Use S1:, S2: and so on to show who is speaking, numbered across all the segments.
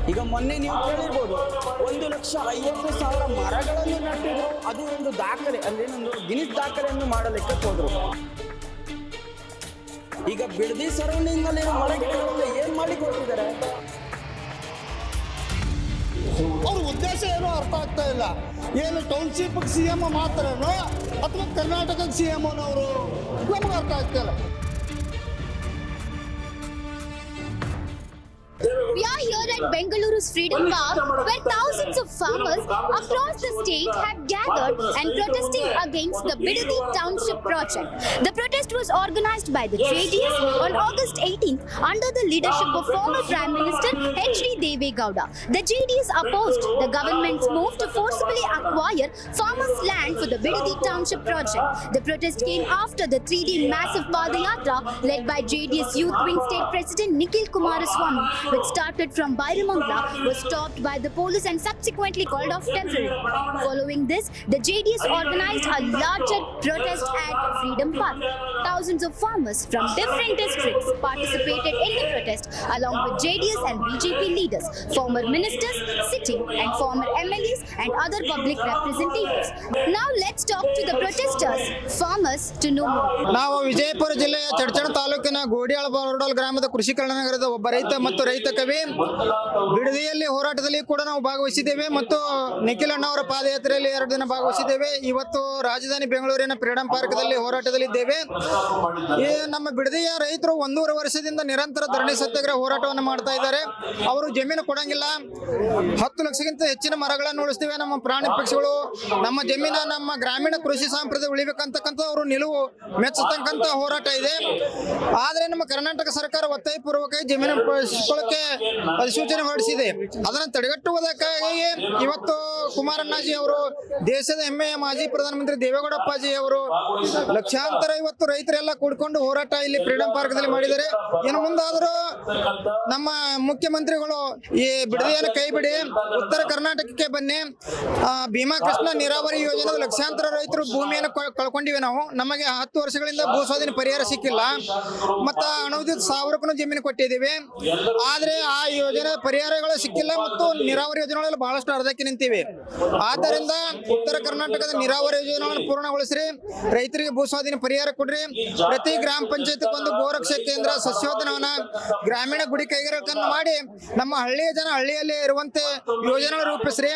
S1: ಈಗ ಮೊನ್ನೆ ನೀವು ಕೇಳಿರ್ಬೋದು 1,50,000 ಮರಗಳನ್ನು ನೆಟ್ಟಿದ್ರು. ಅದು ಒಂದು ದಾಖಲೆ, ಅಲ್ಲೇನೊಂದು ಗಿನ್ನಿಸ್ ದಾಖಲೆಯನ್ನು ಮಾಡಲಿಕ್ಕೆ ಹೋದ್ರು. ಈಗ ಬಿಡದಿ ಸರೌಂಡಿಂಗ್ ನಲ್ಲಿ ಮರ ಗಿಡಗಳನ್ನು ಏನ್ ಮಾಡಿ ಕೊಟ್ಟಿದ್ದಾರೆ?
S2: ಅವ್ರ ಉದ್ದೇಶ ಏನೋ ಅರ್ಥ ಆಗ್ತಾ ಇಲ್ಲ. ಏನು ಟೌನ್ಶಿಪ್ CM ಮಾತ್ರನೋ ಅಥವಾ ಕರ್ನಾಟಕದ CM ಅವರು ನಮ್ಗೆ ಅರ್ಥ ಆಗ್ತಾ ಇಲ್ಲ.
S3: We are here at Bengaluru's Freedom Park, where thousands of farmers across the state have gathered and protesting against the Bidadi Township project. The protest was organized by the JDS on August 18th under the leadership of former Prime Minister H.D. Deve Gowda. The JDS opposed the government's move to forcibly acquire farmers' land for the Bidadi Township project. The protest came after the 3D massive Padayatra led by JDS Youth Wing State President Nikhil Kumaraswamy, which started from Bairamangala, was stopped by the police and subsequently called off temporarily. Following this, the JDS organized a larger protest at Freedom Park. Thousands of farmers from different districts participated in the protest along with JDS and BJP leaders, former ministers, sitting and former MLAs and other public representatives. Now let's talk to the protesters, farmers, to know more.
S4: ನಾವು ವಿಜಯಪುರ ಜಿಲ್ಲೆಯ ಚಡಚಣ ತಾಲೂಕಿನ ಗೋಡಿಯಾಳ ಬೋರ್ಡಲ್ ಗ್ರಾಮದ ಕೃಷಿ ಕಲ್ಯಾಣ ನಗರದ ಒಬ್ಬ ರೈತ ಮತ್ತು ರೈತ ಕವಿ. ಬಿಡದಿಯಲ್ಲಿ ಹೋರಾಟದಲ್ಲಿ ಕೂಡ ನಾವು ಭಾಗವಹಿಸಿದ್ದೇವೆ ಮತ್ತು ನಿಖಿಲ್ ಅಣ್ಣ ಅವರ ಪಾದಯಾತ್ರೆಯಲ್ಲಿ 2 ದಿನ ಭಾಗವಹಿಸಿದ್ದೇವೆ. ಇವತ್ತು ರಾಜಧಾನಿ ಬೆಂಗಳೂರಿನ ಫ್ರೀಡಂ ಪಾರ್ಕ್ದಲ್ಲಿ ಹೋರಾಟದಲ್ಲಿದ್ದೇವೆ. ನಮ್ಮ ಬಿಡದಿಯ ರೈತರು 1.5 ವರ್ಷದಿಂದ ನಿರಂತರ ಧರಣಿ ಸತ್ಯಾಗ್ರಹ ಹೋರಾಟವನ್ನು ಮಾಡ್ತಾ ಇದ್ದಾರೆ. ಅವರು ಜಮೀನು ಕೊಡಂಗಿಲ್ಲ, 10 ಲಕ್ಷಕ್ಕಿಂತ ಹೆಚ್ಚಿನ ಮರಗಳನ್ನು ಉಳಿಸ್ತೇವೆ, ನಮ್ಮ ಪ್ರಾಣಿ ಪಕ್ಷಿಗಳು, ನಮ್ಮ ಜಮೀನ, ನಮ್ಮ ಗ್ರಾಮೀಣ ಕೃಷಿ ಸಂಪ್ರದಾಯ ಉಳಿಬೇಕಂತಕ್ಕಂಥ ಅವರು ನಿಲುವು ಮೆಚ್ಚತಕ್ಕಂಥ ಹೋರಾಟ ಇದೆ. ಆದರೆ ನಮ್ಮ ಕರ್ನಾಟಕ ಸರ್ಕಾರ ಒತ್ತಾಯಪೂರ್ವಕ ಜಮೀನು ಬಳಸಿಕೊಳ್ಳಕ್ಕೆ ಅಧಿಸೂಚನೆ ಹೊರಡಿಸಿದೆ. ಅದನ್ನು ತಡೆಗಟ್ಟುವುದಕ್ಕಾಗಿ ಇವತ್ತು ಕುಮಾರಣ್ಣಾಜಿ ಅವರು, ದೇಶದ ಹೆಮ್ಮೆಯ ಮಾಜಿ ಪ್ರಧಾನಮಂತ್ರಿ ದೇವೇಗೌಡಪ್ಪಾಜಿ ಅವರು ಲಕ್ಷಾಂತರ ಇವತ್ತು ರೈತರೆಲ್ಲ ಕೂಡ್ಕೊಂಡು ಹೋರಾಟ ಇಲ್ಲಿ ಫ್ರೀಡಂ ಪಾರ್ಕ್ದಲ್ಲಿ ಮಾಡಿದ್ದಾರೆ. ಇನ್ನು ಮುಂದಾದರೂ ನಮ್ಮ ಮುಖ್ಯಮಂತ್ರಿಗಳು ಈ ಬಿಡದಿಯನ್ನು ಕೈ ಬಿಡಿ, ಉತ್ತರ ಕರ್ನಾಟಕಕ್ಕೆ ಬನ್ನಿ. ಭೀಮಾ ಕೃಷ್ಣ ನೀರಾವರಿ ಯೋಜನೆ ಲಕ್ಷಾಂತರ ರೈತರು ಭೂಮಿಯನ್ನು ಕಳ್ಕೊಂಡಿವೆ. ನಾವು ನಮಗೆ 10 ವರ್ಷಗಳಿಂದ ಭೂ ಸ್ವಾಧೀನ ಪರಿಹಾರ ಸಿಕ್ಕಿಲ್ಲ. ಮತ್ತು ಅನುದಾನಿತ 1000 ಜಮೀನು ಕೊಟ್ಟಿದ್ದೀವಿ, ಆದ್ರೆ ಆ ಯೋಜನೆ ಪರಿಹಾರಗಳು ಸಿಕ್ಕಿಲ್ಲ ಮತ್ತು ನೀರಾವರಿ ಯೋಜನೆಗಳಲ್ಲಿ ಬಹಳಷ್ಟು ಅರ್ಧಕ್ಕೆ ನಿಂತಿವೆ. ಆದ್ದರಿಂದ ಉತ್ತರ ಕರ್ನಾಟಕದ ನೀರಾವರಿ ಯೋಜನೆಗಳನ್ನು ಪೂರ್ಣಗೊಳಿಸ್ರಿ, ರೈತರಿಗೆ ಭೂ ಸ್ವಾಧೀನ ಪರಿಹಾರ ಕೊಡ್ರಿ, ಪ್ರತಿ ಗ್ರಾಮ ಪಂಚಾಯತ್ ಒಂದು ಗೋರಕ್ಷ ಕೇಂದ್ರ, ಸಸ್ಯೋದ್ಯಾನವನ, ಗ್ರಾಮೀಣ ಗುಡಿ ಕೈಗಾರಿಕೆಗಳನ್ನು ಮಾಡಿ ನಮ್ಮ ಹಳ್ಳಿಯ ಜನ ಹಳ್ಳಿಯಲ್ಲಿ ಇರುವಂತೆ ಯೋಜನೆ ರೂಪಿಸ್ರಿ.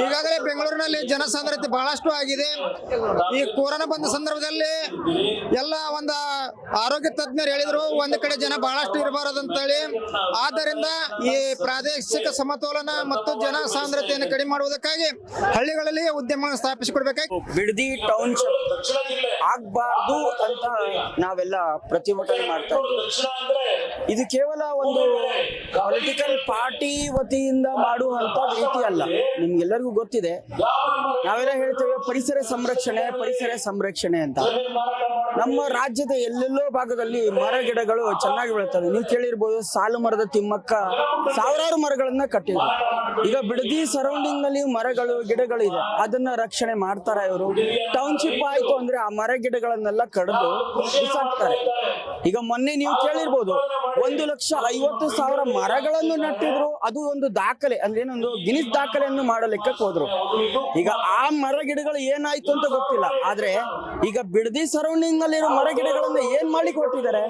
S4: ಈಗಾಗಲೇ ಬೆಂಗಳೂರಿನಲ್ಲಿ ಜನಸಾಂದ್ರತೆ ಬಹಳಷ್ಟು ಆಗಿದೆ. ಈ ಕೊರೋನಾ ಬಂದ ಸಂದರ್ಭದಲ್ಲಿ ಎಲ್ಲ ಒಂದು ಆರೋಗ್ಯ ತಜ್ಞರು ಹೇಳಿದ್ರು ಒಂದು ಕಡೆ ಜನ ಬಹಳಷ್ಟು ಇರಬಾರದು ಅಂತೇಳಿ. ಆದ್ದರಿಂದ ಈ ಪ್ರಾದೇಶಿಕ ಸಮತೋಲನ ಮತ್ತು ಜನ ಸಾಂದ್ರತೆಯನ್ನು ಕಡಿಮೆ ಮಾಡುವುದಕ್ಕಾಗಿ ಹಳ್ಳಿಗಳಲ್ಲಿ ಉದ್ಯಮಗಳನ್ನು ಸ್ಥಾಪಿಸಿಕೊಡ್ಬೇಕಾಗಿ
S1: ಬಿಡದಿ ಟೌನ್ಶಿಪ್ ಆಗ್ಬಾರ್ದು ಅಂತ ನಾವೆಲ್ಲ ಪ್ರತಿಭಟನೆ ಮಾಡ್ತಾ ಇದ್ದೀವಿ. ಇದು ಕೇವಲ ಒಂದು ಪೊಲಿಟಿಕಲ್ ಪಾರ್ಟಿ ವತಿಯಿಂದ ಮಾಡುವಂತ ರೀತಿ ಅಲ್ಲ. ನಿಮ್ಗೆಲ್ಲರಿಗೂ ಗೊತ್ತಿದೆ, ನಾವೆಲ್ಲ ಹೇಳ್ತೇವೆ ಪರಿಸರ ಸಂರಕ್ಷಣೆ ಅಂತ. ನಮ್ಮ ರಾಜ್ಯದ ಎಲ್ಲೆಲ್ಲೋ ಭಾಗದಲ್ಲಿ ಮರ ಗಿಡಗಳು ಚೆನ್ನಾಗಿ ಬೆಳೀತವೆ. ನೀವು ಕೇಳಿರ್ಬೋದು, ಸಾಲು ಮರದ ತಿಮ್ಮಕ್ಕ ಸಾವಿರಾರು ಮರಗಳನ್ನ ಕಟ್ಟಿದ್ರು. ಈಗ ಬಿಡದಿ ಸರೌಂಡಿಂಗ್ ನಲ್ಲಿ ಮರಗಳು ಗಿಡಗಳು ಇದೆ, ಅದನ್ನ ರಕ್ಷಣೆ ಮಾಡ್ತಾರ ಇವರು. ಟೌನ್ಶಿಪ್ ಆಯ್ತು ಅಂದ್ರೆ ಆ ಮರ ಗಿಡಗಳನ್ನೆಲ್ಲ ಕಡಿದು ಬಿಸಾಕ್ತಾರೆ. ಈಗ ಮೊನ್ನೆ ನೀವು ಕೇಳಿರ್ಬೋದು 1,50,000 ಮರಗಳನ್ನು ನೆಟ್ಟಿದ್ರು. ಅದು ಒಂದು ದಾಖಲೆ, ಅಲ್ಲೇನೊಂದು ಗಿನ್ನಿಸ್ ದಾಖಲೆಯನ್ನು ಮಾಡಲಿಕ್ಕೆ ಹೋದ್ರು. ಈಗ ಆ ಮರ ಗಿಡಗಳು ಏನಾಯ್ತು ಅಂತ ಗೊತ್ತಿಲ್ಲ. ಆದ್ರೆ ಈಗ ಬಿಡದಿ ಸರೌಂಡಿಂಗ್ ನಲ್ಲಿರೋ ಮರ ಗಿಡಗಳನ್ನ ಏನ್ ಮಾಡಿ ಕೊಟ್ಟಿದ್ದಾರೆ?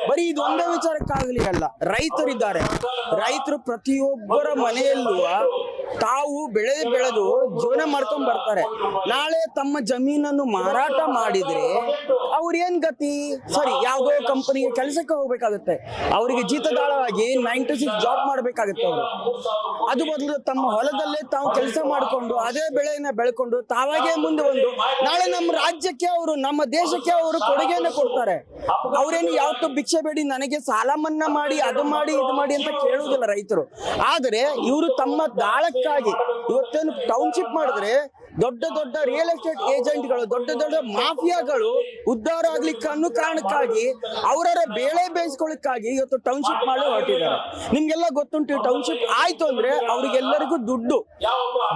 S1: ಬರೀ ಇದು ಒಂದೇ ವಿಚಾರಕ್ಕಾಗಲಿ ಅಲ್ಲ, ರೈತರಿದ್ದಾರೆ. ರೈತರು ಪ್ರತಿಯೊಬ್ಬರ ಮನೆಯಲ್ಲೂ ತಾವು ಬೆಳೆದು ಜೀವನ ಮಾಡ್ಕೊಂಡ್ ಬರ್ತಾರೆ. ನಾಳೆ ತಮ್ಮ ಜಮೀನನ್ನು ಮಾರಾಟ ಮಾಡಿದ್ರೆ ಅವ್ರ ಏನ್ ಗತಿ? ಸರಿ, ಯಾವ್ದೋ ಕಂಪನಿಗೆ ಕೆಲಸಕ್ಕೆ ಹೋಗ್ಬೇಕಾಗುತ್ತೆ, ಅವರಿಗೆ ಜೀತದಾಳವಾಗಿ 9 to 6 ಜಾಬ್ ಮಾಡ್ಬೇಕಾಗುತ್ತೆ ಅವರು. ಅದು ಬದಲು ತಮ್ಮ ಹೊಲದಲ್ಲೇ ತಾವು ಕೆಲಸ ಮಾಡಿಕೊಂಡು ಅದೇ ಬೆಳೆಯನ್ನ ಬೆಳ್ಕೊಂಡು ತಾವಾಗೇ ಮುಂದೆ ಬಂದು ನಾಳೆ ನಮ್ಮ ರಾಜ್ಯಕ್ಕೆ ಅವರು, ನಮ್ಮ ದೇಶಕ್ಕೆ ಅವರು ಕೊಡುಗೆಯನ್ನು ಕೊಡ್ತಾರೆ. ಅವ್ರೇನು ಯಾವತ್ತೂ ಭಿಕ್ಷೆ ಬೇಡಿ ನನಗೆ ಸಾಲ ಮನ್ನಾ ಮಾಡಿ, ಅದು ಮಾಡಿ, ಇದು ಮಾಡಿ ಅಂತ ಕೇಳುವುದಿಲ್ಲ ರೈತರು. ಆದರೆ ಇವರು ತಮ್ಮ ದಾಳಕ್ಕಾಗಿ ಇವತ್ತೇನು ಟೌನ್ಶಿಪ್ ಮಾಡಿದ್ರೆ ದೊಡ್ಡ ದೊಡ್ಡ ರಿಯಲ್ ಎಸ್ಟೇಟ್ ಏಜೆಂಟ್ಗಳು, ದೊಡ್ಡ ದೊಡ್ಡ ಮಾಫಿಯಾಗಳು ಉದ್ಧಾರ ಆಗ್ಲಿಕ್ಕೆ ಅನ್ನೋ ಕಾರಣಕ್ಕಾಗಿ ಅವರ ಬೇಳೆ ಬೇಯಿಸ್ಕೊಳ್ಳಿಕ್ಕಾಗಿ ಇವತ್ತು ಟೌನ್ಶಿಪ್ ಮಾಡಿ ಹೊರಟಿದ್ದಾರೆ. ನಿಮ್ಗೆಲ್ಲ ಗೊತ್ತುಂಟು, ಟೌನ್ಶಿಪ್ ಆಯ್ತು ಅಂದ್ರೆ ಅವ್ರಿಗೆಲ್ಲರಿಗೂ ದುಡ್ಡು,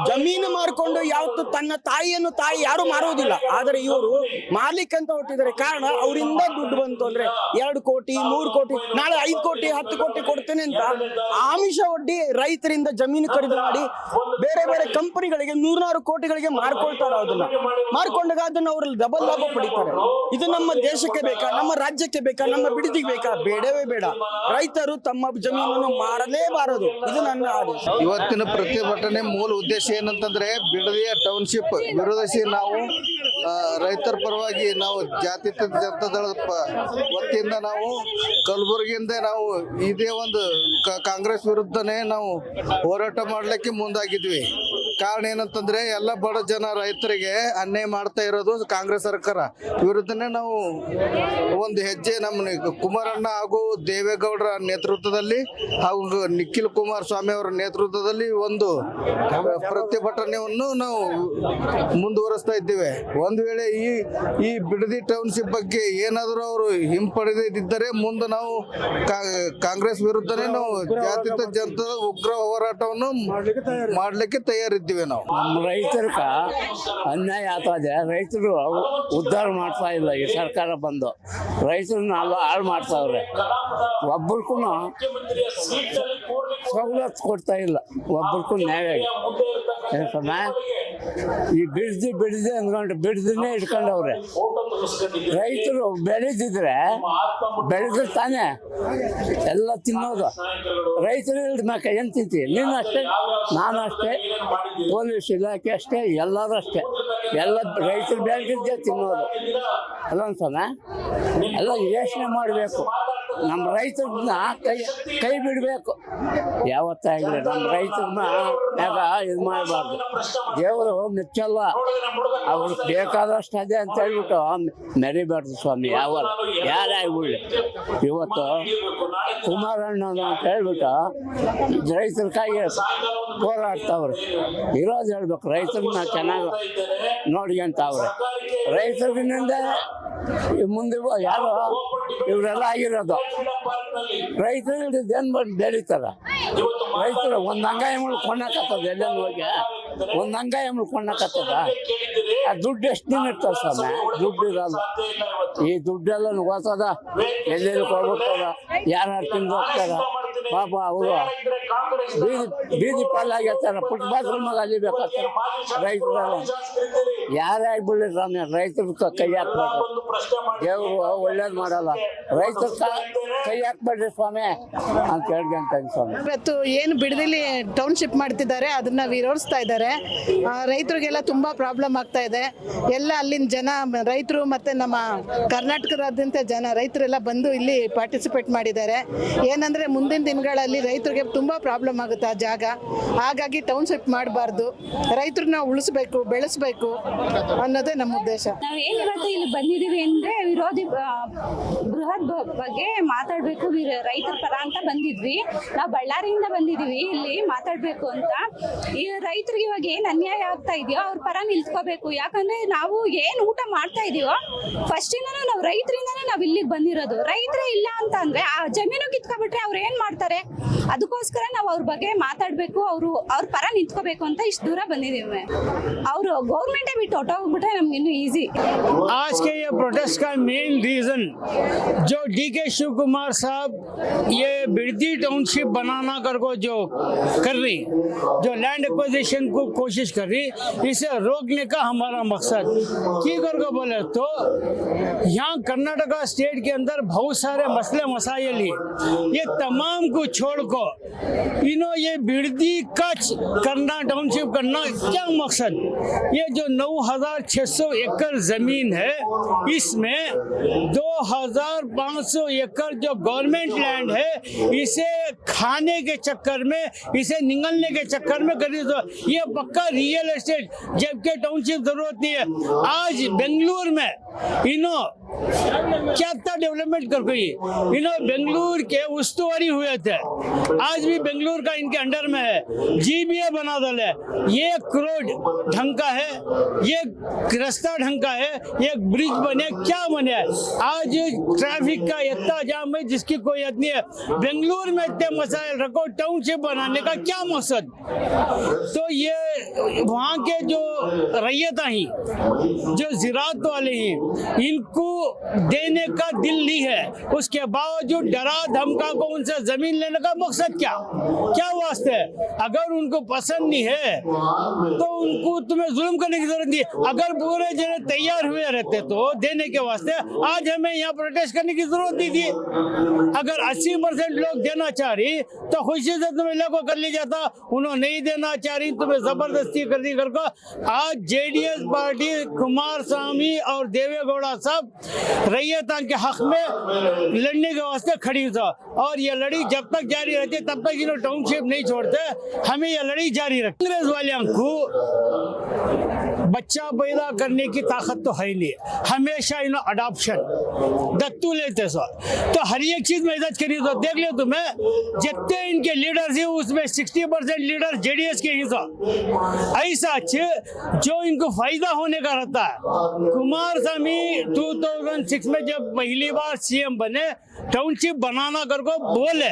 S1: ಜಮೀನು ಮಾರ್ಕೊಂಡು ಯಾವತ್ತು ತನ್ನ ತಾಯಿಯನ್ನು ತಾಯಿ ಯಾರು ಮಾರುವುದಿಲ್ಲ, ಆದ್ರೆ ಇವರು ಮಾರ್ಲಿಕ್ಕೆ ಅಂತ ಹೊರಟಿದ್ದಾರೆ. ಕಾರಣ ಅವರಿಂದ ದುಡ್ಡು ಬಂತು ಅಂದ್ರೆ 2 ಕೋಟಿ 3 ಕೋಟಿ, ನಾಳೆ 5 ಕೋಟಿ 10 ಕೋಟಿ ಕೊಡ್ತೇನೆ ಅಂತ ಆಮಿಷ ಒಡ್ಡಿ ರೈತರಿಂದ ಜಮೀನು ಖರೀದಿ ಮಾಡಿ ಬೇರೆ ಬೇರೆ ಕಂಪನಿಗಳಿಗೆ 100 ಕೋಟಿಗಳಿಗೆ ಮಾರ್ಕೊಳ್ತಾರೆ. ಅದನ್ನ ಮಾರ್ಕೊಂಡಾಗ ಅದನ್ನ ಅವರು ಡಬಲ್ ಲಾಭ ಪಡಿತಾರೆ. ಇದು ನಮ್ಮ ದೇಶಕ್ಕೆ ಬೇಕಾ, ನಮ್ಮ ರಾಜ್ಯಕ್ಕೆ ಬೇಕಾ, ನಮ್ಮ ಬಿಡದಿಗೆ ಬೇಕಾ? ಬೇಡವೇ ಬೇಡ. ರೈತರು ತಮ್ಮ ಜಮೀನನ್ನು ಮಾರಲೇಬಾರದು. ಇದು ನನ್ನ ಆದೇಶ.
S2: ಇವತ್ತಿನ ಪ್ರತಿಭಟನೆ ಮೂಲ ಉದ್ದೇಶ ಏನಂತಂದ್ರೆ ಬಿಡದಿಯ ಟೌನ್ಶಿಪ್ ವಿರೋಧಿಸಿ ನಾವು ರೈತರ ಪರವಾಗಿ ನಾವು ಜಾತ್ಯತೀತ ಜನತಾ ದಳದ ವತಿಯಿಂದ ನಾವು ಕಲಬುರಗಿಯಿಂದ ನಾವು ಇದೇ ಒಂದು ಕಾಂಗ್ರೆಸ್ ವಿರುದ್ಧನೇ ನಾವು ಹೋರಾಟ ಮಾಡ್ಲಿಕ್ಕೆ ಮುಂದಾಗಿದ್ವಿ. ಕಾರಣ ಏನಂತಂದ್ರೆ ಎಲ್ಲ ಬಡ ಜನ ರೈತರಿಗೆ ಅನ್ಯಾಯ ಮಾಡ್ತಾ ಇರೋದು ಕಾಂಗ್ರೆಸ್ ಸರ್ಕಾರ ವಿರುದ್ಧನೇ ನಾವು ಒಂದು ಹೆಜ್ಜೆ ನಮ್ಮ ಕುಮಾರಣ್ಣ ಹಾಗೂ ದೇವೇಗೌಡರ ನೇತೃತ್ವದಲ್ಲಿ ಹಾಗೂ ನಿಖಿಲ್ ಕುಮಾರಸ್ವಾಮಿ ಅವರ ನೇತೃತ್ವದಲ್ಲಿ ಒಂದು ಪ್ರತಿಭಟನೆಯನ್ನು ನಾವು ಮುಂದುವರಿಸ್ತಾ ಇದ್ದೇವೆ. ಒಂದು ವೇಳೆ ಈ ಬಿಡದಿ ಟೌನ್ಶಿಪ್ ಬಗ್ಗೆ ಏನಾದರೂ ಅವರು ಹಿಂಪಡೆದಿದ್ದರೆ ಮುಂದೆ ನಾವು ಕಾಂಗ್ರೆಸ್ ವಿರುದ್ಧನೇ ನಾವು ಜಾತ್ಯತೀತ ಜನತಾ ಉಗ್ರ ಹೋರಾಟವನ್ನು ಮಾಡ್ಲಿಕ್ಕೆ ತಯಾರಿದ್ದೀವಿ. ನಾವು
S5: ನಮ್ಮ ರೈತರ್ಗ ಅನ್ಯಾಯ ಆಗ್ತಾ ಇದೆ. ರೈತರು ಉದ್ಧಾರ ಮಾಡ್ತಾ ಇಲ್ಲ. ಈ ಸರ್ಕಾರ ಬಂದು ರೈತರನ್ನ ಹಾಳು ಮಾಡ್ತಾವ್ರೆ. ಒಬ್ಬರಿಗೂ ಸವಲತ್ತು ಕೊಡ್ತಾ ಇಲ್ಲ, ಒಬ್ಬರಿಗೂ ನ್ಯಾಯ. ಈ ಬಿಡ್ದಿ ಅಂದ್ಕೊಂಡು ಬಿಡ್ದಿನೇ ಇಟ್ಕೊಂಡವ್ರೆ. ರೈತರು ಬೆಳೆದಿದ್ರೆ ತಾನೇ ಎಲ್ಲ ತಿನ್ನೋದು. ರೈತರು ಹಿಡ್ಬೇಕು ಏನ್ ತಿಂತೀವಿ? ನೀನು ಅಷ್ಟೇ, ನಾನು ಅಷ್ಟೇ, ಪೊಲೀಸ್ ಇಲಾಖೆ ಅಷ್ಟೇ, ಎಲ್ಲರೂ ಅಷ್ಟೇ. ಎಲ್ಲ ರೈತರು ಬೆಳೆದಿದ್ದೇ ತಿನ್ನೋದು ಅಲ್ಲ ಅನ್ಸೋಣ. ಎಲ್ಲ ಯೋಚನೆ ಮಾಡಬೇಕು. ನಮ್ಮ ರೈತರನ್ನ ಕೈ ಬಿಡಬೇಕು ಯಾವತ್ತಾಗಲಿ. ನಮ್ಮ ರೈತರನ್ನ ಇದು ಮಾಡಬಾರ್ದು. ದೇವರು ಮೆಚ್ಚಲ್ಲ. ಅವ್ರು ಬೇಕಾದಷ್ಟು ಅದೇ ಅಂತ ಹೇಳ್ಬಿಟ್ಟು ಮೆರಿಬಾರ್ದು ಸ್ವಾಮಿ. ಯಾರೇ ಆಗ್ಬಿಡ್ಲಿ. ಇವತ್ತು ಕುಮಾರಣ್ಣ ಅಂತ ಹೇಳ್ಬಿಟ್ಟು ರೈತರ ಕೈಗೆ ಹೋರಾಡ್ತಾವ್ರೆ. ಇರೋದು ಹೇಳ್ಬೇಕು. ರೈತರನ್ನ ಚೆನ್ನಾಗಿ ನೋಡ್ಕೊಂತಾವ್ರೆ. ರೈತರಿನಿಂದ ಮುಂದೆ ಯಾರು ಇವರೆಲ್ಲ ಆಗಿರೋದು. ರೈತರು ಏನ್ ಬೆಳೀತಾರ? ರೈತರು ಒಂದ್ ಅಂಗಾಯ ಕೊಂಡಾಕತ್ತದ. ಎಲ್ಲೆಲ್ಲ ಹೋಗಿ ಒಂದ್ ಅಂಗಾಯ ಕೊಂಡಾಕತ್ತದ. ಆ ದುಡ್ಡು ಎಷ್ಟು ದಿನ ಇರ್ತದ ಸ್ವಾಮಿ? ದುಡ್ಡು ಇರಲ್ಲ. ಈ ದುಡ್ಡೆಲ್ಲ ಹೋಗ್ತದ, ಎಲ್ಲೆಲ್ಲಿ ಕೊಡ್ಬಿಡ್ತಾರ, ಯಾರು ತಿಂದು ಹೋಗ್ತಾರ. ಪಾಪ ಅವರು ಬೀದಿ ಪಾಲಾಗಿರ್ತಾರ. ಪುಟ್ ಬಾತ್ರೂಮಾಗ ಅಲಿಬೇಕಾಗ್ತಾರ ರೈತರೆಲ್ಲ. ಯಾರೇ ಆಗ್ಬಿಡ್ಲಿ ಸ್ವಾಮಿ, ರೈತರು ಕೈ ಹಾಕ್ಬಾರ್ದು. ದೇವರು ಒಳ್ಳೇದು ಮಾಡಲ್ಲ. ರೈತರ ಕೈ ಹಾಕ್ಬೇಡ್ರಿ ಸ್ವಾಮಿ ಅಂತ ಹೇಳ್ಕೊಂತಾನೆ ಸ್ವಾಮಿ.
S6: ಇವತ್ತು ಏನು ಬಿಡದಿಲಿ ಟೌನ್ಶಿಪ್ ಮಾಡ್ತಿದ್ದಾರೆ ಅದನ್ನ ವಿರೋಧಿಸ್ತಾ ಇದ್ದಾರೆ. ರೈತರಿಗೆಲ್ಲ ತುಂಬಾ ಪ್ರಾಬ್ಲಮ್ ಆಗ್ತಾ ಇದೆ. ಎಲ್ಲ ಅಲ್ಲಿನ ಜನ ರೈತರು ಮತ್ತೆ ನಮ್ಮ ಕರ್ನಾಟಕದಾದ್ಯಂತ ಜನ ರೈತರೆಲ್ಲ ಬಂದು ಇಲ್ಲಿ ಪಾರ್ಟಿಸಿಪೇಟ್ ಮಾಡಿದ್ದಾರೆ. ಏನಂದ್ರೆ ಮುಂದಿನ ದಿನಗಳಲ್ಲಿ ರೈತರಿಗೆ ತುಂಬಾ ಪ್ರಾಬ್ಲಮ್ ಆಗುತ್ತೆ ಆ ಜಾಗ. ಹಾಗಾಗಿ ಟೌನ್ಶಿಪ್ ಮಾಡಬಾರ್ದು, ರೈತರನ್ನ ಉಳಿಸ್ಬೇಕು, ಬೆಳೆಸ್ಬೇಕು ಅನ್ನೋದೇ ನಮ್ಮ ಉದ್ದೇಶ.
S7: ನಾವೇನು ಇವತ್ತು ಇಲ್ಲಿ ಬಂದಿದ್ದೀವಿ ಅಂದ್ರೆ ವಿರೋಧಿ ಬೃಹತ್ ಬಗ್ಗೆ ಮಾತಾಡಬೇಕು, ರೈತರ ಪರ ಅಂತ ಬಂದಿದ್ವಿ. ನಾವು ಬಳ್ಳಾರಿಯಿಂದ ಬಂದಿದ್ದೀವಿ ಇಲ್ಲಿ ಮಾತಾಡಬೇಕು ಅಂತ. ಈ ರೈತರಿಗೆ ಇವಾಗ ಏನು ಅನ್ಯಾಯ ಆಗ್ತಾ ಇದೆಯೋ ಅವ್ರ ಪರ ನಿಲ್ತ್ಕೋಬೇಕು. ಯಾಕಂದ್ರೆ ನಾವು ಏನು ಊಟ ಮಾಡ್ತಾ ಇದೀವೋ ಫಸ್ಟಿಂದನೂ ನಾವು ರೈತರಿಂದನೇ ನಾವು ಇಲ್ಲಿಗೆ ಬಂದಿರೋದು. ರೈತರೇ ಇಲ್ಲ ಅಂತ ಅಂದ್ರೆ ಆ ಜಮೀನು ಕಿತ್ಕೊಬಿಟ್ರೆ ಅವ್ರು ಏನ್ ಮಾಡ್ತಾರೆ? ಅದಕ್ಕೋಸ್ಕರ ನಾವು ಅವ್ರ ಬಗ್ಗೆ ಮಾತಾಡಬೇಕು, ಅವ್ರ ಪರ ನಿಂತ್ಕೋಬೇಕು ಅಂತ ಇಷ್ಟು ದೂರ ಬಂದಿದ್ದೀವಿ. ಅವರು ಗೌರ್ಮೆಂಟೇ ಬಿಟ್ಟು ಹೊಟ್ಟೋಗ್ಬಿಟ್ರೆ ನಮ್ಗೆ ಇನ್ನೂ ಈಸಿ.
S8: आज के ये प्रोटेस्ट का मेन रीज़न जो डीके शिव कुमार साहब ये बिरदी टाउनशिप बनाना को जो कर रही, जो लैंड एक्विजिशन को कोशिश कर रही, इसे रोकने का हमारा मकसद की करके बोले तो यहाँ कर्नाटका स्टेट के अंदर बहुत सारे मसले मसाइल है। ये तमाम को छोड़ को ये बिरदी कच्छ करना टाउनशिप करना क्या मकसद? ये जो 9,600 एकड़ जमीन है इसमें 2,500 एकड़ जो गवर्नमेंट लैंड है इसे खाने के चक्कर में, इसे निगलने के चक्कर में कर दी। तो ये पक्का रियल एस्टेट, जबकि टाउनशिप जरूरत नहीं है। आज बेंगलुरु में इन्हों क्या डेवलपमेंट कर गई, इन्हों बेंगलुरु के उस्तुवारी हुए थे, आज भी बेंगलुरु का इनके अंडर में है, GBA बना डाले, 1 करोड़ ढंग का है, ये रास्ता ढंग का है, एक ब्रिज बने, क्या बने, आज ट्रैफिक का इतना जाम है जिसकी कोई हद नहीं है। बेंगलुरु में इतने मसाइल रखो, टाउनशिप बनाने का क्या मकसद? तो ये वहाँ के जो रैयता ही, जो ज़राअत वाले हैं, इनको देने का दिल नहीं है, उसके बावजूद डरा धमका को उनसे जमीन लेने का मकसद क्या वास्ते है? अगर उनको पसंद नहीं है तो उनको तुम्हें जुल्म करने की जरूरत नहीं। अगर पूरे जने तैयार हुए रहते तो देने के वास्ते आज हमें यहाँ प्रोटेस्ट करने की जरूरत नहीं थी। अगर 80% लोग देना चाह रही तो खुशी से तुम्हें लोगों कर लिया जाता, उन्होंने नहीं देना चाह रही, तुम्हें जबरदस्ती कर दी करके। आज JDS पार्टी कुमार स्वामी और देवेगौड़ा साहब रैयता के हक में लड़ने के वास्ते खड़ी था, और ये लड़ी जब तक जारी रहती तब तक इन्होंने टाउनशिप नहीं छोड़ते, हमें ये लड़ी जारी रखनी। कांग्रेस वाले को बच्चा पैदा करने की ताकत तो है नहीं, हमेशा इन अडॉप्शन दत्तू लेते सर, तो हर एक चीज में इज्जत करी। तो देख ले तुम्हें जितने इनके लीडर्स हैं उसमें 60% लीडर JDS के ही सर, ऐसा जो इनको फायदा होने का रहता है। कुमार स्वामी 2006 में जब पहली बार CM बने, टाउनशिप बनाना करके बोले,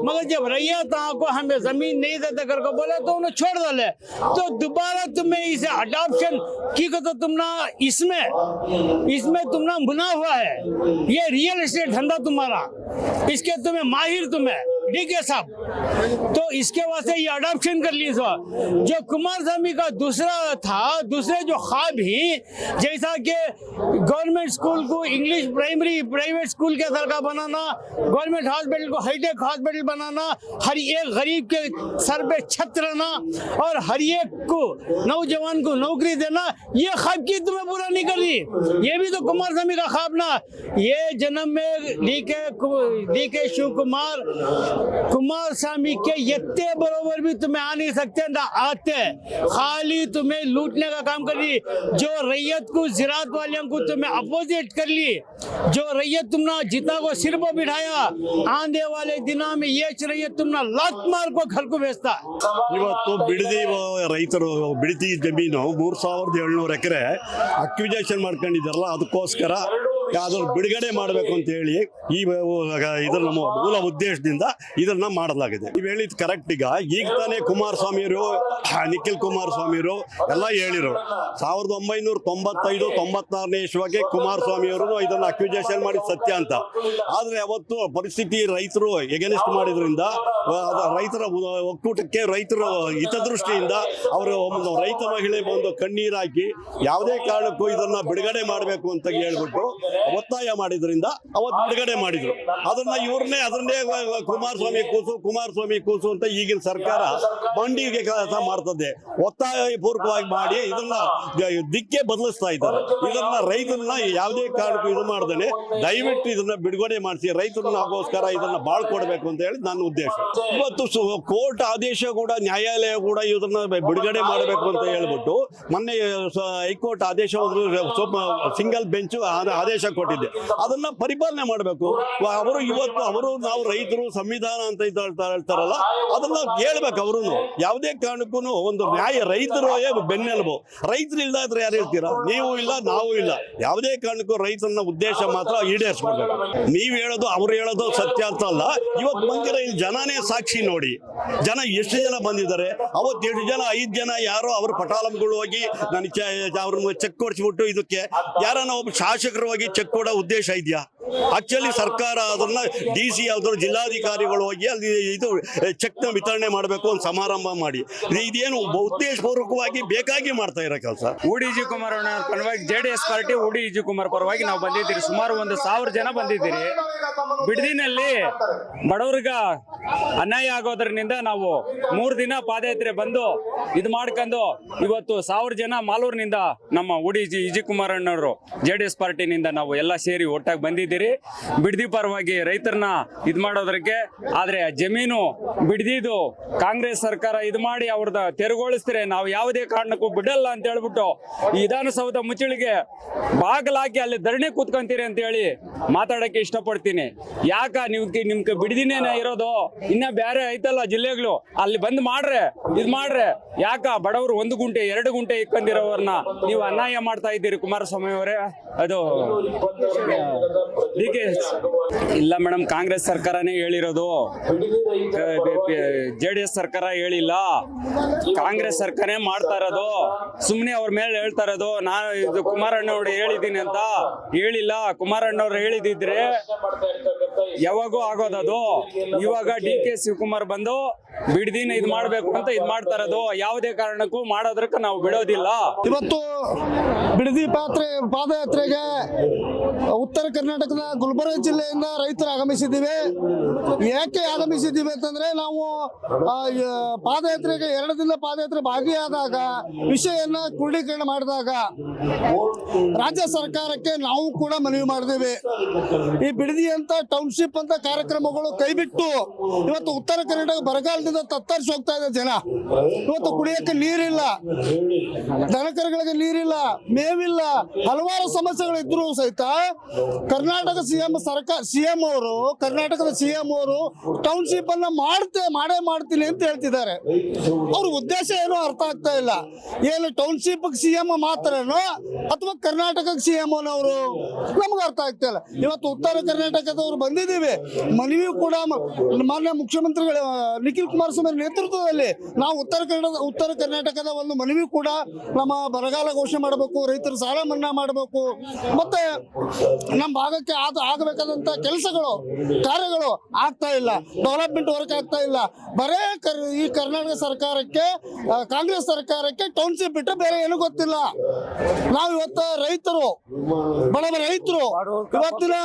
S8: मगर जब रैयता को हमें जमीन नहीं देते करके बोले तो उन्हें छोड़ डाले। तो दोबारा तुम्हें इसे अडॉप्शन की तो तुमना इसमें तुमना मुना हुआ है, ये रियल एस्टेट धंधा तुम्हारा, इसके तुम्हें माहिर तुम्हें DK साहब, तो इसके वास्ते ये अडॉप्शन कर ली। जो कुमार स्वामी का दूसरे जो ख्वाब ही, जैसा कि गवर्नमेंट स्कूल को इंग्लिश प्राइवेट स्कूल के तरह का बनाना, गवर्नमेंट हॉस्पिटल को हाईटेक हॉस्पिटल बनाना, हर एक गरीब के सर पे छत रहना और हर एक को नौजवान को नौकरी देना, ये ख्वाब की तुम्हें पूरा नहीं कर रही। ये भी तो कुमार स्वामी का ख्वाब ना। ये जन्म में DK शिव कुमार स्वामी के इतने बरोबर भी तुम्हें आ नहीं सकते ना आते, खाली तुम्हें लूटने का काम कर ली। जो रैयत को ज़राअत वाले को तुम्हें अपोजिट कर ली, जो रैयत तुमने जितना को सिर पर बिठाया, आने वाले दिनों में ये रैयत तुमने लात मार को घर को भेजता।
S9: ಇವತ್ತು ಬಿಡದಿ ರೈತರು ಬಿಡದಿ ಜಮೀನು 3700 ಎಕರೆ ಅಕ್ವಿಜೇಷನ್ ಮಾಡ್ಕೊಂಡಿದ್ದಾರಲ್ಲ, ಅದಕ್ಕೋಸ್ಕರ ಯಾವ್ದಾದ್ರು ಬಿಡುಗಡೆ ಮಾಡಬೇಕು ಅಂತ ಹೇಳಿ ಇದನ್ನ ಮೂಲ ಉದ್ದೇಶದಿಂದ ಇದನ್ನ ಮಾಡಲಾಗಿದೆ. ನೀವು ಹೇಳಿದ್ ಕರೆಕ್ಟ್. ಈಗ ತಾನೇ ಕುಮಾರಸ್ವಾಮಿಯವರು, ನಿಖಿಲ್ ಕುಮಾರಸ್ವಾಮಿಯವರು ಎಲ್ಲ ಹೇಳಿರು 1995-96ನೇ ಇಸ್ವಿಗೆ ಕುಮಾರಸ್ವಾಮಿಯವರು ಇದನ್ನ ಅಕ್ವಿಜೇಷನ್ ಮಾಡಿ ಸತ್ಯ ಅಂತ. ಆದ್ರೆ ಅವತ್ತು ಪರಿಸ್ಥಿತಿ ರೈತರು ಎಗೇನೆಸ್ಟ್ ಮಾಡಿದ್ರಿಂದ, ರೈತರ ಒಕ್ಕೂಟಕ್ಕೆ ರೈತರ ಹಿತದೃಷ್ಟಿಯಿಂದ ಅವರು ರೈತ ಮಹಿಳೆ ಬಂದು ಕಣ್ಣೀರಾಕಿ ಯಾವುದೇ ಕಾರಣಕ್ಕೂ ಇದನ್ನ ಬಿಡುಗಡೆ ಮಾಡಬೇಕು ಅಂತ ಹೇಳ್ಬಿಟ್ಟು ಒತ್ತಾಯ ಮಾಡಿದ್ರಿಂದ ಅವತ್ತು ಬಿಡುಗಡೆ ಮಾಡಿದ್ರು. ಅದನ್ನೇ ಕುಮಾರಸ್ವಾಮಿ ಕೂಸು ಅಂತ ಈಗಿನ ಸರ್ಕಾರ ಬಂಡಿಗೆ ಕೆಲಸ ಮಾಡ್ತದೆ, ಒತ್ತಾಯ ಪೂರ್ವಕವಾಗಿ ಮಾಡಿ ಇದನ್ನ ದಿಕ್ಕೆ ಬದಲಿಸ್ತಾ ಇದ್ದಾರೆ. ಇದನ್ನ ರೈತರನ್ನ ಯಾವುದೇ ಕಾರಣಕ್ಕೂ ಇದು ಮಾಡ್ದೇನೆ ದಯವಿಟ್ಟು ಇದನ್ನ ಬಿಡುಗಡೆ ಮಾಡಿಸಿ ರೈತರನ್ನಗೋಸ್ಕರ ಇದನ್ನ ಬಾಳ್ಕೊಡ್ಬೇಕು ಅಂತ ಹೇಳಿ ನನ್ನ ಉದ್ದೇಶ. ಇವತ್ತು ಕೋರ್ಟ್ ಆದೇಶ ಕೂಡ, ನ್ಯಾಯಾಲಯ ಕೂಡ ಇದನ್ನ ಬಿಡುಗಡೆ ಮಾಡಬೇಕು ಅಂತ ಹೇಳ್ಬಿಟ್ಟು ಮೊನ್ನೆ ಹೈಕೋರ್ಟ್ ಆದೇಶ ಸಿಂಗಲ್ ಬೆಂಚ್ ಆದೇಶ ಕೊಟ್ಟಿದೆ. ಅದನ್ನ ಪರಿಪಾಲನೆ ಮಾಡಬೇಕು. ಅವರು ನಾವು ರೈತರು ಸಂವಿಧಾನ ಅಂತ ಹೇಳ್ತಾರಲ್ಲ, ಅದನ್ನ ಹೇಳ್ಬೇಕು. ಅವರು ಯಾವುದೇ ಕಾರಣಕ್ಕೂ ಒಂದು ನ್ಯಾಯ, ರೈತರು ಬೆನ್ನೆಲುಬು. ರೈತರು ಇಲ್ಲ ಅಂದ್ರೆ ಯಾರು ಹೇಳ್ತೀರಾ? ನೀವು ಇಲ್ಲ, ನಾವು ಇಲ್ಲ. ಯಾವುದೇ ಕಾರಣಕ್ಕೂ ರೈತನ ಉದ್ದೇಶ ಮಾತ್ರ ಈಡೇರಿಸ್ಕೊಡ್ಬೇಕು. ನೀವ್ ಹೇಳೋದು ಅವ್ರು ಹೇಳೋದು ಸತ್ಯ ಅಂತ ಅಲ್ಲ. ಇವತ್ತು ಬಂದಿರೋ ಇಲ್ಲಿ ಜನನೇ ಸಾಕ್ಷಿ ನೋಡಿ. ಜನ ಎಷ್ಟು ಜನ ಬಂದಿದ್ದಾರೆ, ಅವತ್ತು 8 ಜನ 5 ಜನ ಯಾರೋ ಅವ್ರ ಪಟಾಲಂಗಳು ಹೋಗಿ ನನಗೆ ಅವ್ರನ್ನ ಚೆಕ್ ಕೊಡಿಸ್ಬಿಟ್ಟು ಇದಕ್ಕೆ ಯಾರನ್ನ ಒಬ್ಬ ಶಾಸಕರು ಹೋಗಿ ಚೆಕ್ ಕೊಡೋ ಉದ್ದೇಶ ಇದೆಯಾ? ಆಕ್ಚುಲಿ ಸರ್ಕಾರ ಅದನ್ನ DC ಯಾವ್ದಾದ್ರು ಜಿಲ್ಲಾಧಿಕಾರಿಗಳು ಹೋಗಿ ಅಲ್ಲಿ ಇದು ಚೆಕ್ ನ ವಿತರಣೆ ಮಾಡಬೇಕು, ಒಂದು ಸಮಾರಂಭ ಮಾಡಿ. ಇದೇನು ಉದ್ದೇಶಪೂರ್ವಕವಾಗಿ ಬೇಕಾಗಿ ಮಾಡ್ತಾ ಇರೋ ಕೆಲಸ.
S10: UDG ಕುಮಾರಣ್ಣ ಪರವಾಗಿ JDS ಪಾರ್ಟಿ UDG ಕುಮಾರ್ ಪರವಾಗಿ ನಾವು ಬಂದಿದ್ದೀರಿ. ಸುಮಾರು 1000 ಜನ ಬಂದಿದ್ದೀರಿ. ಬಿಡದಿನಲ್ಲಿ ಬಡವರಿಗ ಅನ್ಯಾಯ ಆಗೋದ್ರಿಂದ ನಾವು 3 ದಿನ ಪಾದಯಾತ್ರೆ ಬಂದು ಇದು ಮಾಡ್ಕೊಂಡು ಇವತ್ತು 1000 ಜನ ಮಾಲೂರಿನಿಂದ ನಮ್ಮ UDG ಕುಮಾರಣ್ಣವರು JDS ಪಾರ್ಟಿನಿಂದ ನಾವು ಎಲ್ಲ ಸೇರಿ ಒಟ್ಟಾಗಿ ಬಂದಿದ್ದೀರಿ. ಬಂದಿದ್ದೀರಿ ಬಿಡದಿ ಪರವಾಗಿ ರೈತರನ್ನ ಇದು ಮಾಡೋದ್ರಿಗೆ. ಆದರೆ ಜಮೀನು ಬಿಡದಿದು ಕಾಂಗ್ರೆಸ್ ಸರ್ಕಾರ ಇದು ಮಾಡಿ ಅವ್ರದ್ದು ತೆರವುಗೊಳಿಸ್ತಾರೆ, ನಾವು ಯಾವುದೇ ಕಾರಣಕ್ಕೂ ಬಿಡಲ್ಲ ಅಂತ ಹೇಳ್ಬಿಟ್ಟು ಈ ವಿಧಾನಸೌಧ ಮುಚ್ಚಳಿಗೆ ಬಾಗಿಲಾಕಿ ಅಲ್ಲಿ ಧರಣಿ ಕೂತ್ಕೊಂತೀರಿ ಅಂತ ಹೇಳಿ ಮಾತಾಡಕ್ಕೆ ಇಷ್ಟಪಡ್ತೀನಿ. ಯಾಕ ನಿಮ್ಗೆ ಬಿಡದಿನೇನ ಇರೋದು, ಇನ್ನ ಬೇರೆ ಐತಲ್ಲ ಜಿಲ್ಲೆಗಳು, ಅಲ್ಲಿ ಬಂದ್ ಮಾಡ್ರೆ ಇದು ಮಾಡ್ರೆ. ಯಾಕ ಬಡವರು 1 ಗುಂಟೆ 2 ಗುಂಟೆ ಇಕ್ಕೊಂಡಿರೋರ್ನ ನೀವು ಅನ್ಯಾಯ ಮಾಡ್ತಾ ಇದ್ದೀರಿ ಕುಮಾರಸ್ವಾಮಿ ಅವರೇ? ಅದು ಇಲ್ಲ ಮೇಡಮ್, ಕಾಂಗ್ರೆಸ್ ಸರ್ಕಾರನೇ ಹೇಳಿರೋದು, JDS ಸರ್ಕಾರ ಹೇಳಿಲ್ಲ. ಕಾಂಗ್ರೆಸ್ ಸರ್ಕಾರನೇ ಮಾಡ್ತಾ ಇರೋದು, ಸುಮ್ಮನೆ ಅವ್ರ ಮೇಲೆ ಹೇಳ್ತಾ ಇರೋದು. ನಾನು ಇದು ಕುಮಾರಣ್ಣವ್ರು ಹೇಳಿದ್ದೀನಿ ಅಂತ ಹೇಳಿಲ್ಲ. ಕುಮಾರಣ್ಣವ್ರು ಹೇಳಿದಿದ್ರೆ ಯಾವಾಗೂ ಆಗೋದದು. ಇವಾಗ DK ಶಿವಕುಮಾರ್ ಬಂದು ಬಿಡದಿನ ಇದು ಮಾಡ್ಬೇಕು ಅಂತ ಇದು ಮಾಡ್ತಾ ಇರೋದು. ಯಾವುದೇ ಕಾರಣಕ್ಕೂ ಮಾಡೋದಕ್ಕೆ ನಾವು ಬಿಡೋದಿಲ್ಲ.
S2: ಇವತ್ತು ಬಿಡದಿ ಪಾದಯಾತ್ರೆಗೆ ಉತ್ತರ ಕರ್ನಾಟಕದ ಗುಲ್ಬರ್ಗ ಜಿಲ್ಲೆಯಿಂದ ರೈತರು ಆಗಮಿಸಿದ್ದೀವಿ. ಯಾಕೆ ಆಗಮಿಸಿದ್ದೀವಿ ಅಂತಂದ್ರೆ, ನಾವು ಪಾದಯಾತ್ರೆಗೆ 2 ದಿನ ಪಾದಯಾತ್ರೆ ಭಾಗಿಯಾದಾಗ ವಿಷಯನ್ನ ಕ್ರೋಢೀಕರಣ ಮಾಡಿದಾಗ ರಾಜ್ಯ ಸರ್ಕಾರಕ್ಕೆ ನಾವು ಕೂಡ ಮನವಿ ಮಾಡಿದ್ದೇವೆ. ಈ ಬಿಡದಿ ಅಂತ ಟೌನ್ಶಿಪ್ ಅಂತ ಕಾರ್ಯಕ್ರಮಗಳು ಕೈಬಿಟ್ಟು ಇವತ್ತು ಉತ್ತರ ಕರ್ನಾಟಕ ಬರಗಾಲದಿಂದ ತತ್ತರಿಸಿ ಹೋಗ್ತಾ ಇದೆ ಜನ. ಇವತ್ತು ಕುಡಿಯಕ್ಕೆ ನೀರಿಲ್ಲ, ದನಕರುಗಳಿಗೆ ನೀರಿಲ್ಲ, ಮೇವಿಲ್ಲ, ಹಲವಾರು ಸಮಸ್ಯೆಗಳಿದ್ರು ಸಹಿತ ಕರ್ನಾಟಕ ಕರ್ನಾಟಕದ ಸಿಎಂ ಅವರು ಟೌನ್ಶಿಪ್ ಅನ್ನ ಮಾಡೇ ಮಾಡ್ತೀನಿ ಅಂತ ಹೇಳ್ತಿದ್ದಾರೆ. ಅವ್ರ ಉದ್ದೇಶ ಏನೋ ಅರ್ಥ ಆಗ್ತಾ ಇಲ್ಲ. ಏನು ಟೌನ್ಶಿಪ್ ಸಿಎಂ ಮಾತ್ರನೋ ಅಥವಾ ಕರ್ನಾಟಕಕ್ಕೆ ಸಿಎಂ ಅವರು ನಮ್ಗೆ ಅರ್ಥ ಆಗ್ತಾ ಇಲ್ಲ. ಇವತ್ತು ಉತ್ತರ ಕರ್ನಾಟಕದವರು ಬಂದಿದ್ದೀವಿ, ಮನವಿ ಕೂಡ ಮಾನ್ಯ ಮುಖ್ಯಮಂತ್ರಿಗಳ ನಿಖಿಲ್ ಕುಮಾರಸ್ವಾಮಿ ನೇತೃತ್ವದಲ್ಲಿ ನಾವು ಉತ್ತರ ಕರ್ನಾಟಕದ ಒಂದು ಮನವಿ ಕೂಡ ನಮ್ಮ ಬರಗಾಲ ಘೋಷಣೆ ಮಾಡಬೇಕು, ರೈತರ ಸಾಲ ಮನ್ನಾ ಮಾಡಬೇಕು, ಮತ್ತೆ ನಮ್ಮ ಭಾಗಕ್ಕೆ ಆಗಬೇಕಾದಂತ ಕೆಲಸಗಳು ಕಾರ್ಯಗಳು ಆಗ್ತಾ ಇಲ್ಲ, ಡೆವಲಪ್ಮೆಂಟ್ ವರ್ಕ್ ಆಗ್ತಾ ಇಲ್ಲ. ಬರೇ ಈ ಕರ್ನಾಟಕ ಸರ್ಕಾರಕ್ಕೆ ಕಾಂಗ್ರೆಸ್ ಸರ್ಕಾರಕ್ಕೆ ಟೌನ್ಶಿಪ್ ಬಿಟ್ಟು ಬೇರೆ ಏನೂ ಗೊತ್ತಿಲ್ಲ. ನಾವು ಇವತ್ತು ರೈತರು, ಬಡ ರೈತರು, ಇವತ್ತಿನ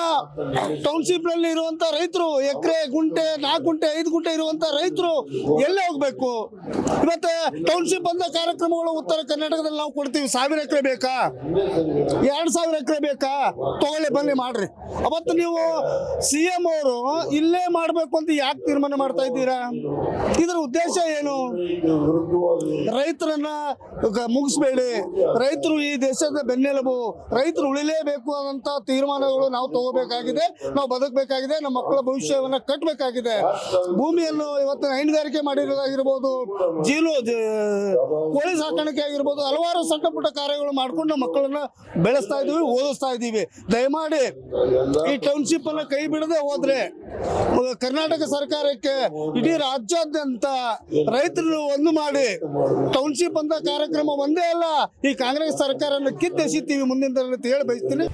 S2: ಟೌನ್ಶಿಪ್ ನಲ್ಲಿ ಇರುವಂತ ರೈತರು ಎಕರೆ ಗುಂಟೆ 4 ಗುಂಟೆ 5 ಗುಂಟೆ ಇರುವಂತ ರೈತರು ಎಲ್ಲೇ ಹೋಗ್ಬೇಕು? ಇವತ್ತು ಟೌನ್ಶಿಪ್ ಅಂತ ಕಾರ್ಯಕ್ರಮಗಳು ಉತ್ತರ ಕರ್ನಾಟಕದಲ್ಲಿ ನಾವು ಕೊಡ್ತೀವಿ. 1000 ಎಕರೆ ಬೇಕಾ, 2000 ಎಕರೆ ಬೇಕಾ, ತಗೊಳ್ಳಿ ಬನ್ನಿ ಮಾಡ್ರಿ. ಅವತ್ತು ನೀವು ಸಿಎಂ ಅವರು ಇಲ್ಲೇ ಮಾಡ್ಬೇಕು ಅಂತ ಯಾಕೆ ತೀರ್ಮಾನ ಮಾಡ್ತಾ ಇದ್ದೀರಾ? ಇದರ ಉದ್ದೇಶ ಏನು? ರೈತರನ್ನ ಮುಗಿಸ್ಬೇಡಿ. ರೈತರು ಈ ದೇಶದ ಬೆನ್ನೆಲುಬು, ರೈತರು ಉಳಿಲೇಬೇಕು ಅಂತ ತೀರ್ಮಾನಗಳು ನಾವು ತಗೋಬೇಕಾಗಿದೆ. ನಾವು ಬದುಕಬೇಕಾಗಿದೆ, ನಮ್ಮ ಮಕ್ಕಳ ಭವಿಷ್ಯವನ್ನ ಕಟ್ಟಬೇಕಾಗಿದೆ. ಭೂಮಿಯನ್ನು ಇವತ್ತು ಹೈನುಗಾರಿಕೆ ಮಾಡಿರೋದಾಗಿರ್ಬೋದು, ಕೋಳಿ ಸಾಕಾಣಿಕೆ ಆಗಿರ್ಬೋದು, ಹಲವಾರು ಸಣ್ಣ ಪುಟ್ಟ ಕಾರ್ಯಗಳು ಮಾಡ್ಕೊಂಡು ನಮ್ಮ ಮಕ್ಕಳನ್ನ ಬೆಳೆಸ್ತಾ ಇದೀವಿ, ಓದಿಸ್ತಾ ಇದ್ದೀವಿ. ದಯಮಾಡಿ ಈ ಟೌನ್ಶಿಪ್ ಅನ್ನ ಕೈ ಬಿಡದೆ ಹೋದ್ರೆ ಕರ್ನಾಟಕ ಸರ್ಕಾರಕ್ಕೆ ಇಡೀ ರಾಜ್ಯಾದ್ಯಂತ ರೈತರು ಒಂದು ಮಾಡಿ ಟೌನ್ಶಿಪ್ ಅಂತ ಕಾರ್ಯಕ್ರಮ ಒಂದೇ ಅಲ್ಲ, ಈ ಕಾಂಗ್ರೆಸ್ ಸರ್ಕಾರನ ಕಿತ್ತೆಸಿತೀವಿ ಮುಂದಿನ ದಿನಗಳಲ್ಲಿ ಹೇಳಿ ಬಯಸ್ತೀನಿ.